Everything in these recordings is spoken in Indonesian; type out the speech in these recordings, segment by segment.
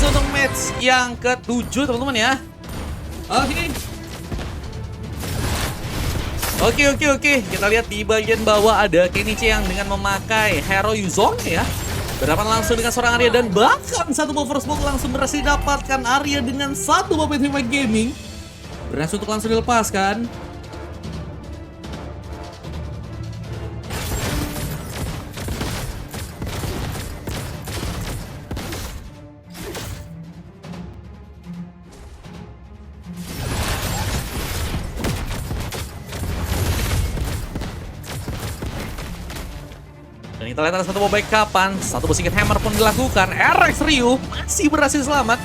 langsung untuk match yang ke-7 teman-teman ya. Oke. Kita lihat di bagian bawah ada Kenichi yang dengan memakai hero Yuzong ya. Berhadapan langsung dengan seorang Arya dan bahkan satu buah first blood langsung berhasil didapatkan Arya dengan satu buah PT Gaming. Berhasil untuk langsung dilepaskan. Dan kita lihat ada satu buah backupan, satu buah Secret Hammer pun dilakukan. RX Ryu masih berhasil selamat.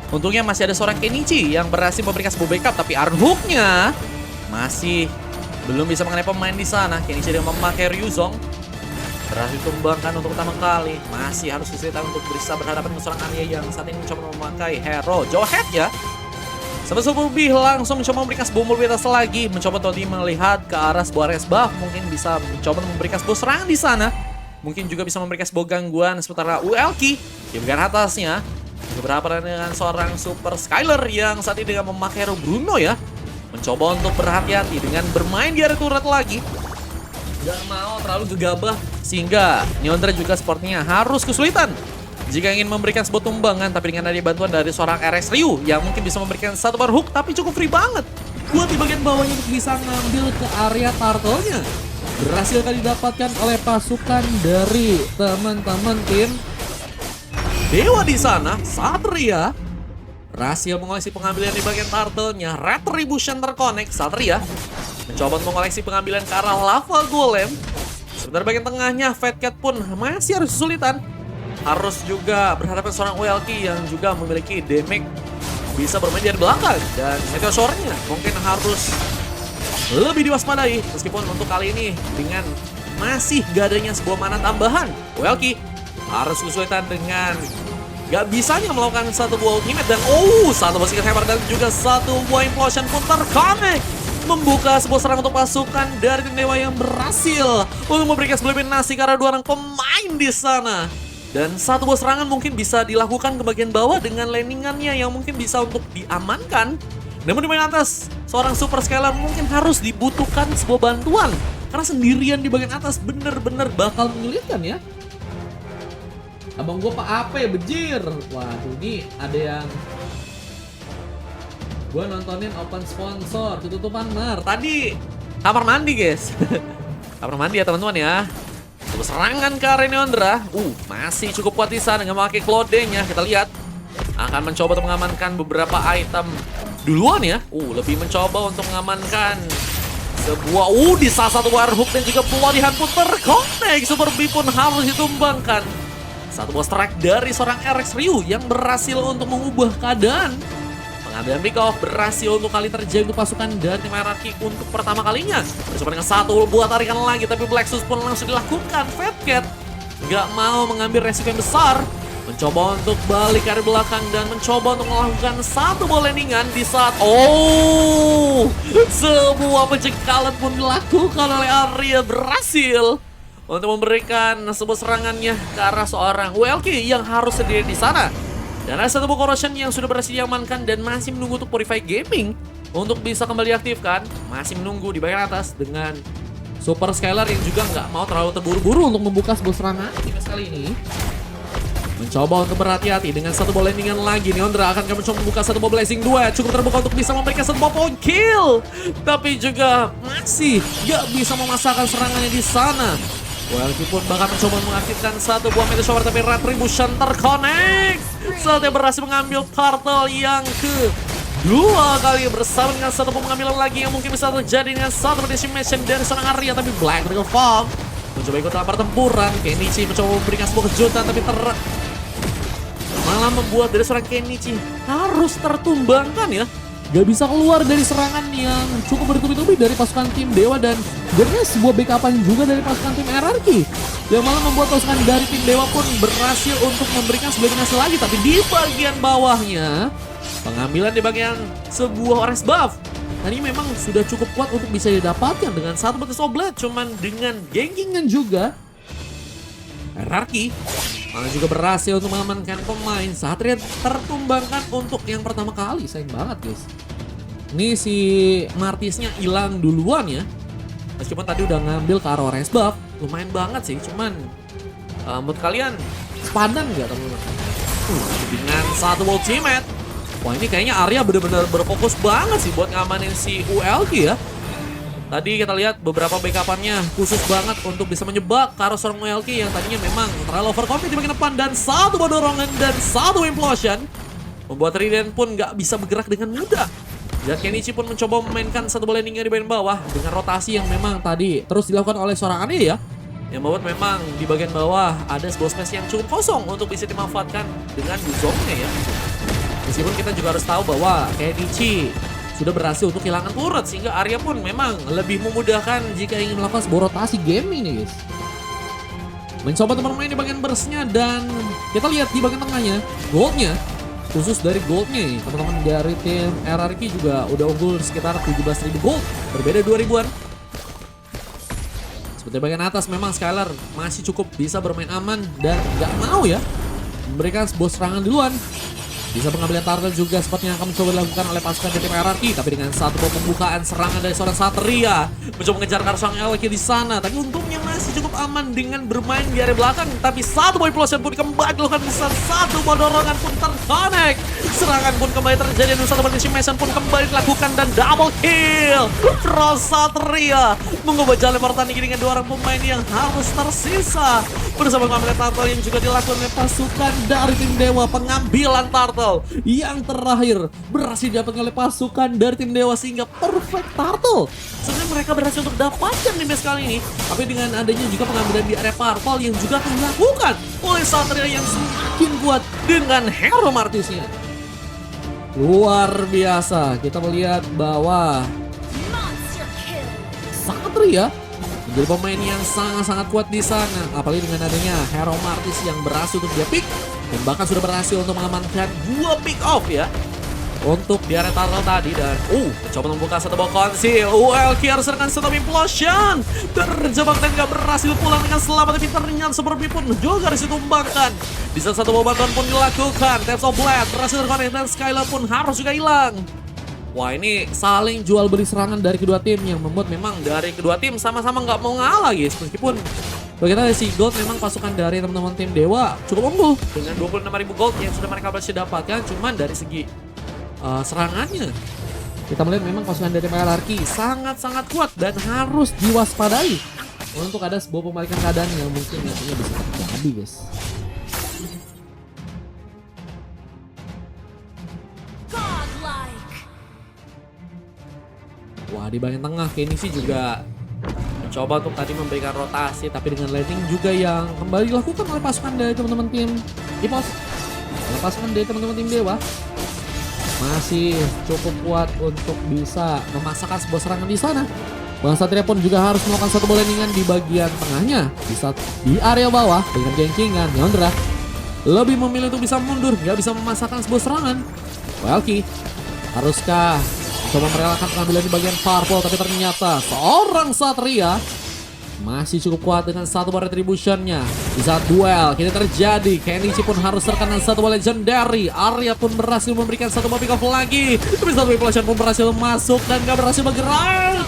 Untungnya masih ada seorang Kenichi yang berhasil memberikan sebuah backup, tapi Iron Hook-nya masih belum bisa mengenai pemain di sana. Kenichi yang memakai Ryuzong berhasil tumbangkan untuk pertama kali. Masih harus kesulitan untuk bisa berhadapan dengan seorang Arya yang saat ini mencoba memakai hero Johead ya. Sampai lebih langsung mencoba memberikan sebuah mobilitas lagi. Mencoba tadi melihat ke arah sebuah res buff. Mungkin bisa mencoba memberikan sebuah serangan di sana. Mungkin juga bisa memberikan sebuah gangguan sementara Uelki di bagian atasnya berhadapan dengan seorang Super Skyler yang saat ini dengan memakai hero Bruno ya. Mencoba untuk berhati-hati dengan bermain di area turret lagi. Gak mau terlalu gegabah sehingga Nyondra juga sepertinya harus kesulitan jika ingin memberikan sebuah tumbangan. Tapi dengan ada bantuan dari seorang RX Ryu yang mungkin bisa memberikan satu bar hook tapi cukup free banget buat di bagian bawahnya untuk bisa ngambil ke area turtle-nya. Berhasil kali didapatkan oleh pasukan dari teman-teman tim Dewa di sana. Satria berhasil mengoleksi pengambilan di bagian turtle-nya. Retribution terconnect. Satria mencoba mengoleksi pengambilan ke arah lava golem. Sebentar bagian tengahnya Fat Cat pun masih harus kesulitan. Harus juga berhadapan seorang Uelki yang juga memiliki damage bisa bermain dari belakang. Dan Meteor-nya mungkin harus lebih diwaspadai, meskipun untuk kali ini dengan masih gak adanya sebuah mana tambahan. Uelki harus kesulitan dengan gak bisanya melakukan satu buah ultimate. Dan satu buah Secret Hammer dan juga satu buah implosion pun terconnect, membuka sebuah serangan untuk pasukan dari tim Dewa yang berhasil untuk memberikan sebuah eliminasi karena dua orang pemain di sana. Dan satu buah serangan mungkin bisa dilakukan ke bagian bawah dengan landingannya yang mungkin bisa untuk diamankan. Namun di bagian atas, seorang Super Scaler mungkin harus dibutuhkan sebuah bantuan. Karena sendirian di bagian atas bener-bener bakal menyulitkan ya. Abang gua apa ya bejir? Waduh, ini ada yang gua nontonin open sponsor, tutupan mar. Tadi kamar mandi guys. Kamar mandi ya teman-teman ya. Terus serangan ke area Nyondra. Masih cukup kuat di sana dengan memakai clothing-nya. Kita lihat akan mencoba untuk mengamankan beberapa item duluan ya. Lebih mencoba untuk mengamankan sebuah di salah satu warhook dan juga Bloody Hand pun terconnect. Super B pun harus ditumbangkan. Satu buah strike dari seorang RX Ryu yang berhasil untuk mengubah keadaan. Pengambilan pick off berhasil untuk kali terjadi untuk pasukan dari tim hierarki untuk pertama kalinya. Bersama dengan satu buah tarikan lagi, tapi Blacksus pun langsung dilakukan. Fat Cat gak mau mengambil resiko yang besar. Mencoba untuk balik ke arah belakang dan mencoba untuk melakukan satu bola landingan di saat sebuah pencekalan pun dilakukan oleh Arya, berhasil untuk memberikan sebuah serangannya ke arah seorang Uelki yang harus sendiri di sana. Dan ada satu buah corrosion yang sudah berhasil diamankan dan masih menunggu untuk Purify Gaming untuk bisa kembali diaktifkan. Masih menunggu di bagian atas dengan Super Scaler yang juga nggak mau terlalu terburu-buru untuk membuka sebuah serangan kali ini. Mencoba untuk berhati-hati dengan satu bola landingan lagi. Nyondra akan mencoba membuka satu buah Blazing Duet. Cukup terbuka untuk bisa memberikan satu buah point kill. Tapi juga masih gak bisa memasakkan serangannya di sana. Uelki pun bahkan mencoba mengaktifkan satu buah Meteor Shower, tapi Retribution terconnect. Saatnya berhasil mengambil turtle yang kedua kali bersama dengan satu pengambilan lagi yang mungkin bisa terjadi dengan satu decimation dari seorang Arya. Tapi Black Dragon Farm mencoba ikut dalam pertempuran. Kenichi mencoba memberikan sebuah kejutan, tapi malah membuat dari seorang Kenichi harus tertumbangkan ya. Gak bisa keluar dari serangan yang cukup bertubi-tubi dari pasukan tim Dewa. Dan sebenarnya sebuah backupan juga dari pasukan tim hierarki yang malah membuat pasukan dari tim Dewa pun berhasil untuk memberikan sebuah eliminasi lagi. Tapi di bagian bawahnya, pengambilan di bagian sebuah orange buff tadi memang sudah cukup kuat untuk bisa didapatkan dengan satu betis oblet. Cuman dengan gankingan juga, hierarki Juga berhasil untuk mengamankan pemain. Satria tertumbangkan untuk yang pertama kali. Sayang banget guys. Ini si Martisnya hilang duluan ya. Meskipun tadi udah ngambil ke arah Orange Buff. Lumayan banget sih, cuman menurut kalian sepadan nggak teman-teman? Dengan satu ultimate. Wah ini kayaknya Arya bener-bener berfokus banget sih buat ngamanin si ULG ya. Tadi kita lihat beberapa backupannya khusus banget untuk bisa menyebak ke arah seorang ULG yang tadinya memang terlalu overconfident di bagian depan. Dan satu dorongan dan satu implosion membuat Riden pun nggak bisa bergerak dengan mudah. Dan Kenichi pun mencoba memainkan satu bola landingnya di bagian bawah dengan rotasi yang memang tadi terus dilakukan oleh seorang Arya ya. Yang membuat memang di bagian bawah ada sebuah space yang cukup kosong untuk bisa dimanfaatkan dengan Buzongnya ya. Meskipun kita juga harus tahu bahwa Kenichi sudah berhasil untuk kehilangan turret sehingga Arya pun memang lebih memudahkan jika ingin melakukan sebuah rotasi game ini guys. Mencoba teman-teman di bagian burstnya dan kita lihat di bagian tengahnya goldnya. Khusus dari goldnya nih teman-teman dari tim RRQ juga udah unggul sekitar 17.000 gold. Berbeda 2.000-an. Seperti bagian atas memang Skylar masih cukup bisa bermain aman dan nggak mau ya memberikan sebuah serangan duluan. Bisa pengambilan target juga sepertinya akan mencoba dilakukan oleh pasukan dari tim RRQ. Tapi dengan satu pembukaan serangan dari seorang Satria mencoba mengejar Karsang LK di sana. Tapi untungnya masih cukup aman dengan bermain di area belakang. Tapi satu boy implosion pun kembali dilakukan besar. Satu bola dorongan pun terconnect. Serangan pun kembali terjadi dan satu participation pun kembali dilakukan dan double kill. Pro Satria mengubah jalan pertandingan dengan dua orang pemain yang harus tersisa. Bersama pengambilan turtle yang juga dilakukan oleh pasukan dari tim Dewa. Pengambilan turtle yang terakhir berhasil didapatkan oleh pasukan dari tim Dewa sehingga perfect turtle. Sebenarnya mereka berhasil untuk dapatkan di match kali ini. Tapi dengan adanya juga pengambilan di area purple yang juga akan dilakukan oleh Satria yang semakin kuat dengan Hero Martisnya. Luar biasa. Kita melihat bahwa Satria menjadi pemain yang sangat-sangat kuat di sana. Apalagi dengan adanya Hero Martis yang berhasil untuk dia pick. Dan bahkan sudah berhasil untuk mengamankan 2 pick off ya. Untuk di area turtle tadi dan mencoba membuka satu ball conceal. ULK harus serangkan satu implosion. Terjebak dan gak berhasil pulang dengan selamat. Tapi ternyata Super B pun juga harus ditumbangkan. Di saat satu ball bantuan pun dilakukan. Taps of Blade berhasil terkonek dan Skylar pun harus juga hilang. Wah ini saling jual beli serangan dari kedua tim yang membuat memang dari kedua tim sama-sama nggak mau ngalah guys. Meskipun bagaimana si gold memang pasukan dari teman-teman tim Dewa cukup unggul dengan 26.000 gold yang sudah mereka berhasil dapatkan. Cuman dari segi serangannya kita melihat memang pasukan dari RRQ sangat-sangat kuat dan harus diwaspadai untuk ada sebuah pembalikan keadaan yang mungkin nantinya bisa terjadi guys. Wah di bagian tengah Kenichi juga mencoba untuk tadi memberikan rotasi tapi dengan landing juga yang kembali dilakukan oleh pasukan dari teman-teman tim Ipos. Oleh pasukan dari teman-teman tim Dewa masih cukup kuat untuk bisa memasakkan sebuah serangan di sana. Bang Satria pun juga harus melakukan satu bola landingan di bagian tengahnya. Bisa di area bawah dengan gengkingan Yondra lebih memilih untuk bisa mundur, nggak bisa memasakkan sebuah serangan. Welky haruskah coba merelakan pengambilan di bagian purple, tapi ternyata seorang Satria masih cukup kuat dengan satu bar retributionnya. Di saat duel kini terjadi, Kenichi pun harus terkena satu bola legendary. Arya pun berhasil memberikan satu pick off lagi. Tapi satu implosion pun berhasil masuk dan gak berhasil bergerak.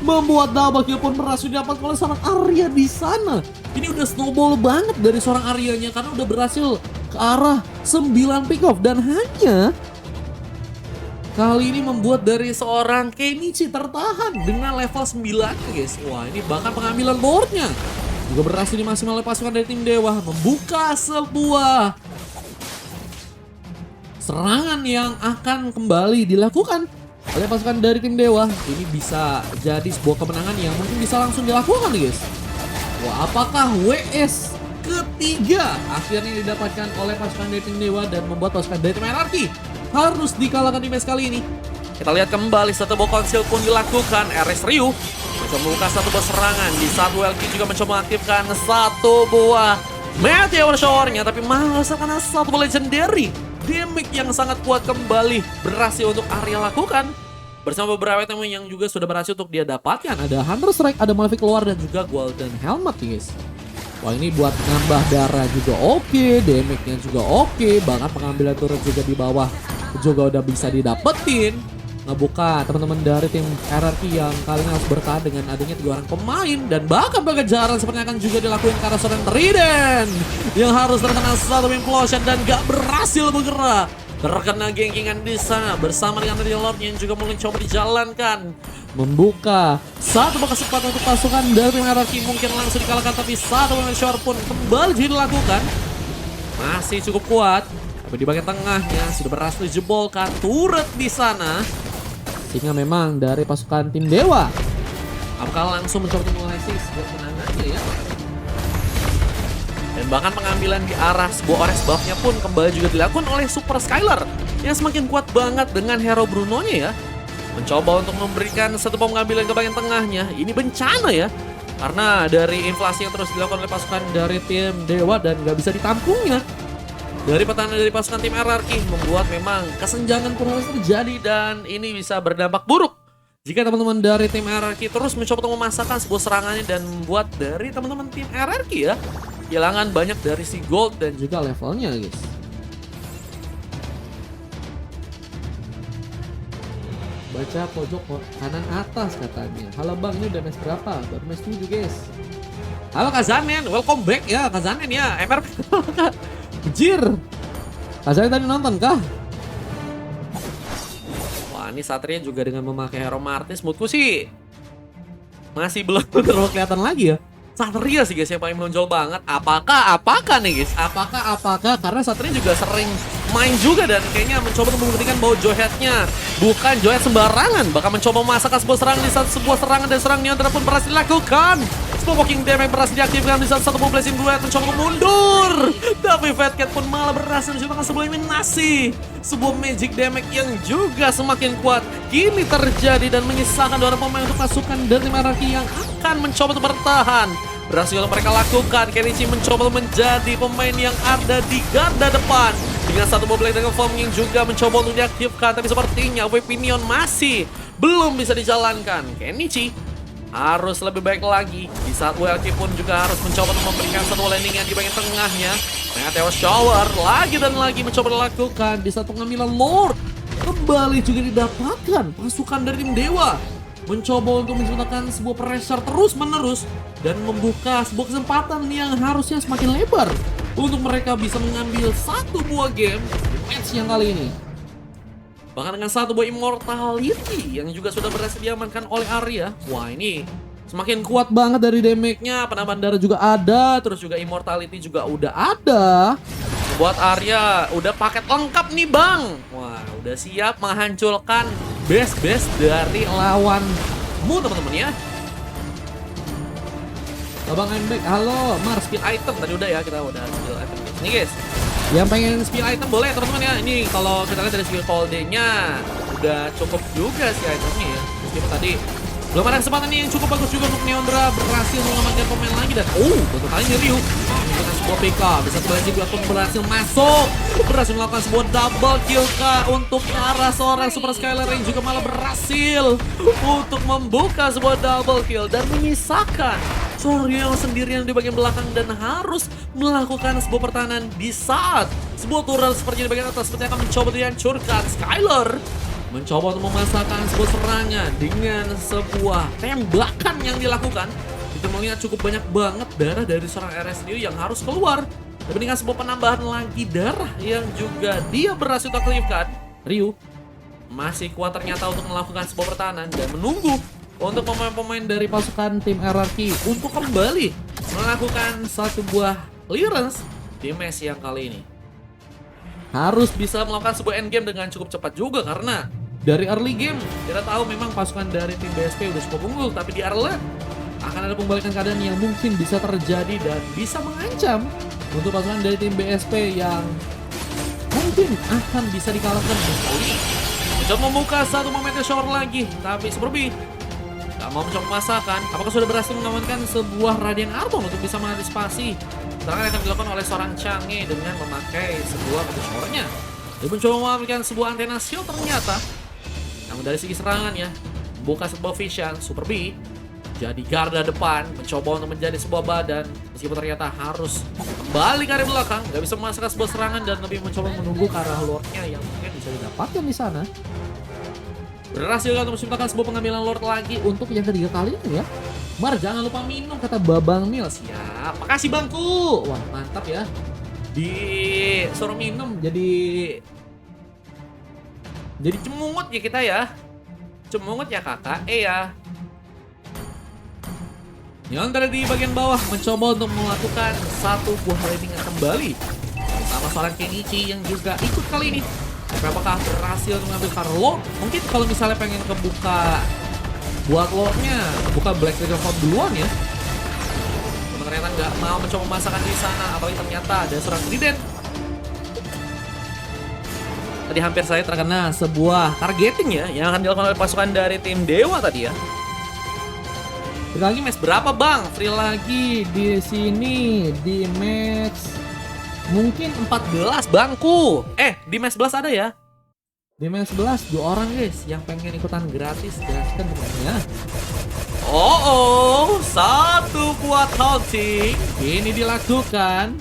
Membuat double kill pun berhasil didapat oleh seorang Arya di sana. Ini udah snowball banget dari seorang Aryanya karena udah berhasil ke arah 9 pick off dan hanya kali ini membuat dari seorang Kenichi tertahan dengan level 9 guys. Wah ini bahkan pengambilan boardnya juga berhasil dimaksimalkan oleh pasukan dari tim Dewa. Membuka sebuah serangan yang akan kembali dilakukan oleh pasukan dari tim Dewa. Ini bisa jadi sebuah kemenangan yang mungkin bisa langsung dilakukan guys. Wah apakah WS ketiga akhirnya didapatkan oleh pasukan dari tim Dewa dan membuat pasukan dari tim RRQ harus dikalahkan di match kali ini. Kita lihat kembali satu ball conceal pun dilakukan. RS Ryu mencoba membuka satu buah serangan. Di saat WLK juga mencoba mengaktifkan satu buah meteor shower-nya, tapi malah karena satu buah legendary. Damage yang sangat kuat kembali berhasil untuk Arya lakukan. Bersama beberapa item yang juga sudah berhasil untuk dia dapatkan. Ada Hunter Strike, ada Malefic keluar dan juga Golden Helmet guys. Wah ini buat nambah darah juga oke, damage-nya juga oke, bahkan pengambilan turret juga di bawah juga udah bisa didapetin. Ngebuka teman-teman dari tim RRQ yang kali ini harus bertahan dengan adanya 3 orang pemain. Dan bahkan pengejaran sepertinya akan juga dilakukan karena seorang Trident yang harus terkena satu implosion dan gak berhasil bergerak. Terkena gengkingan di sana bersama dengan Red Lord yang juga mulai coba dijalankan. Membuka satu kesempatan untuk pasukan dari tim RRQ mungkin langsung dikalahkan, tapi satu shower pun kembali dilakukan. Masih cukup kuat, tapi di bagian tengahnya sudah berhasil dijebolkan turret di sana. Sehingga memang dari pasukan tim Dewa apakah langsung mencoba mulai buat menang aja ya. Dan bahkan pengambilan di arah sebuah Ores buff-nya pun kembali juga dilakukan oleh Super Skylar yang semakin kuat banget dengan hero Bruno-nya ya. Mencoba untuk memberikan satu pengambilan ke bagian tengahnya. Ini bencana ya, karena dari inflasi yang terus dilakukan oleh pasukan dari tim Dewa dan gak bisa ditampungnya dari pertahanan dari pasukan tim RRQ, membuat memang kesenjangan pun harus terjadi dan ini bisa berdampak buruk jika teman-teman dari tim RRQ terus mencoba untuk memasakkan sebuah serangannya dan membuat dari teman-teman tim RRQ ya kehilangan banyak dari si gold dan juga levelnya guys. Baca pojok kanan atas katanya. Halo bang, ini udah match berapa? Baru match 7 guys. Halo Kazanen, welcome back ya Kazanen ya, MRP. Anjir, Kazanen tadi nonton kah? Wah ini Satria juga dengan memakai hero Martis, menurutku sih masih belum terlalu kelihatan lagi ya. Satria sih guys yang paling menonjol banget. Apakah nih guys? Apakah karena Satria juga sering main juga dan kayaknya mencoba untuk membuktikan bahwa Johead-nya bukan Johead sembarangan, bahkan mencoba memasakkan sebuah serangan di saat sebuah serangan dan serang Neon pun berhasil dilakukan. Sebuah walking damage berhasil diaktifkan di saat satu blessing duet mencoba mundur, tapi Fat Cat pun malah berhasil menciptakan sebuah eliminasi. Sebuah magic damage yang juga semakin kuat kini terjadi dan menyisakan 2 orang pemain untuk pasukan dari tim RRQ yang akan mencoba untuk bertahan. Berhasil mereka lakukan, Kenichi mencoba menjadi pemain yang ada di garda depan dengan satu mobil dengan form yang juga mencoba untuk diaktifkan, tapi sepertinya Weaponion masih belum bisa dijalankan. Kenichi harus lebih baik lagi di saat WLK pun juga harus mencoba untuk memberikan satu landing yang di bagian tengahnya. Meteor Shower lagi dan lagi mencoba dilakukan di saat pengambilan Lord kembali juga didapatkan pasukan dari tim Dewa mencoba untuk menciptakan sebuah pressure terus menerus dan membuka sebuah kesempatan yang harusnya semakin lebar untuk mereka bisa mengambil satu buah game di match yang kali ini. Bahkan dengan satu buah Immortality yang juga sudah berhasil diamankan oleh Arya. Wah ini semakin kuat banget dari damage-nya, penambahan darah juga ada, terus juga Immortality juga udah ada. Buat Arya udah paket lengkap nih bang. Wah udah siap menghancurkan base-base dari lawanmu teman-teman ya. Abang Mbek, halo Mars. Spill item tadi udah ya, kita udah spill item nih guys. Yang pengen spill item boleh teman-teman ya. Ini kalau kita lihat dari skill cold-nya udah cukup juga sih itemnya ya. Meskipun tadi belum ada kesempatan nih yang cukup bagus juga untuk Neondra berhasil mengamankan pemain lagi dan untuk kali ini Ryu menggunakan sebuah PK bisa berhasil pun berhasil masuk, berhasil melakukan sebuah double kill kah untuk arah seorang Super Skylar yang juga malah berhasil untuk membuka sebuah double kill dan menyisakan Ryu sendirian di bagian belakang dan harus melakukan sebuah pertahanan di saat sebuah turret seperti di bagian atas seperti akan mencoba dihancurkan. Skylar mencoba untuk memasakkan sebuah serangan dengan sebuah tembakan yang dilakukan. Itu melihat cukup banyak banget darah dari seorang RSU yang harus keluar. Tapi dengan sebuah penambahan lagi darah yang juga dia berhasil aktifkan, Ryu masih kuat ternyata untuk melakukan sebuah pertahanan dan menunggu untuk pemain-pemain dari pasukan tim RRQ untuk kembali melakukan satu buah clearance di match yang kali ini. Harus bisa melakukan sebuah endgame dengan cukup cepat juga karena dari early game kita tahu memang pasukan dari tim BSP udah cukup unggul, tapi di early akan ada pembalikan keadaan yang mungkin bisa terjadi dan bisa mengancam untuk pasukan dari tim BSP yang mungkin akan bisa dikalahkan. Mencoba membuka satu momentum shower lagi, tapi Superbee tak mau mencoba memasakkan. Apakah sudah berhasil mengamankan sebuah Radiant Armor untuk bisa mengantisipasi serangan yang akan dilakukan oleh seorang Chang'e dengan memakai sebuah meteor shower-nya. Dia mencoba memberikan sebuah antena shield ternyata. Namun dari segi serangannya, membuka sebuah vision, Superbee menjadi garda depan, mencoba untuk menjadi sebuah badan, meskipun ternyata harus kembali ke arah belakang, nggak bisa memasukkan sebuah serangan dan lebih mencoba menunggu ke arah Lordnya yang mungkin bisa didapatkan di sana. Berhasil untuk menciptakan sebuah pengambilan Lord lagi untuk yang ketiga kalinya ya. Mar, jangan lupa minum, kata Babang Mil. Siap, makasih Bangku. Wah, mantap ya. Disuruh minum jadi cemungut ya kita ya. Cemungut ya kakak, ya. Yang ada di bagian bawah mencoba untuk melakukan satu buah landingan kembali bersama seorang Kenichi yang juga ikut kali ini. Tapi apakah berhasil mengambil Carlo? Mungkin kalau misalnya pengen kebuka buat Lordnya, buka Black Dragon Form duluan ya. Ternyata nggak mau mencoba masakan di sana, apalagi ternyata ada seorang Trident. Tadi hampir saya terkena sebuah targeting ya yang akan dilakukan oleh pasukan dari tim Dewa tadi ya. Free lagi match berapa bang? Free lagi di sini di match mungkin 14 bangku. Di match 11 ada ya? Di match 11 2 orang guys yang pengen ikutan gratis gaskan temennya. Satu buat hunting ini dilakukan,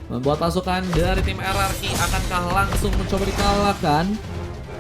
membuat pasukan dari tim RRQ akankah langsung mencoba dikalahkan.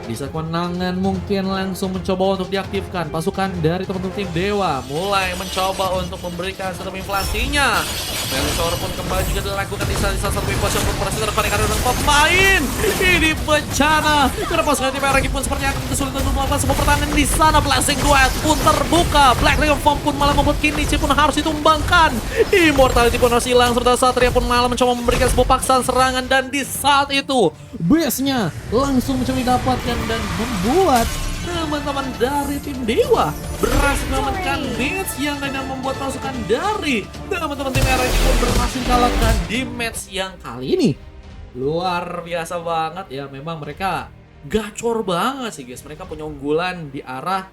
Bisa kemenangan mungkin langsung mencoba untuk diaktifkan. Pasukan dari teman-teman tim Dewa mulai mencoba untuk memberikan satu inflasinya. Meteor pun kembali juga dilakukan di salah satu posisi untuk berhasil terpanik karena pemain. Ini bencana karena pasukan tim RRQ pun sepertinya akan kesulitan untuk melakukan sebuah pertahanan di sana. Blessing duet pun terbuka. Black Dragon Form pun malah membuat Kenichi pun harus ditumbangkan. Immortality pun harus hilang. Sementara Satria pun malah mencoba memberikan sebuah paksaan serangan. Dan di saat itu base-nya langsung mencoba didapatkan dan membuat teman-teman dari tim Dewa berhasil mengamankan match yang dan membuat pasukan dari teman-teman tim RRQ pun berhasil kalahkan di match yang kali ini. Luar biasa banget ya, memang mereka gacor banget sih guys. Mereka punya unggulan di arah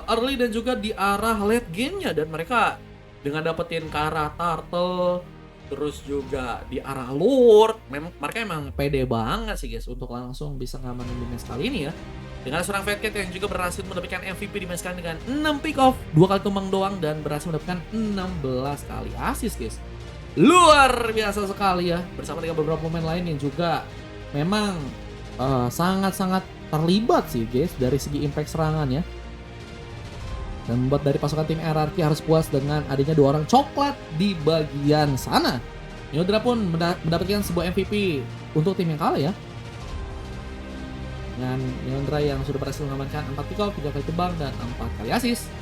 early dan juga di arah late game-nya, dan mereka dengan dapetin ke arah Turtle terus juga di arah Lord, mereka emang pede banget sih guys untuk langsung bisa ngamanin di match kali ini ya. Dengan seorang Fat Cat yang juga berhasil mendapatkan MVP di match kali dengan 6 pick off, 2 kali tumbang doang, dan berhasil mendapatkan 16 kali assist guys. Luar biasa sekali ya, bersama dengan beberapa pemain lain yang juga memang sangat-sangat terlibat sih guys dari segi impact serangan ya. Dan membuat dari pasukan tim RRQ harus puas dengan adanya 2 orang coklat di bagian sana. Nyodra pun mendapatkan sebuah MVP untuk tim yang kalah ya. Dengan Nyodra yang sudah berhasil mengamankan 4 pick off, 3 kali tebang, dan 4 kali assist.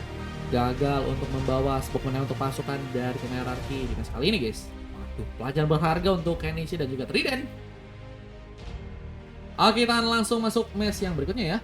Gagal untuk membawa sebuah kemenangan untuk pasukan dari tim RRQ di match kali ini guys. Waduh, pelajaran berharga untuk Kenichi dan juga Trident. Oke, kita langsung masuk match yang berikutnya ya.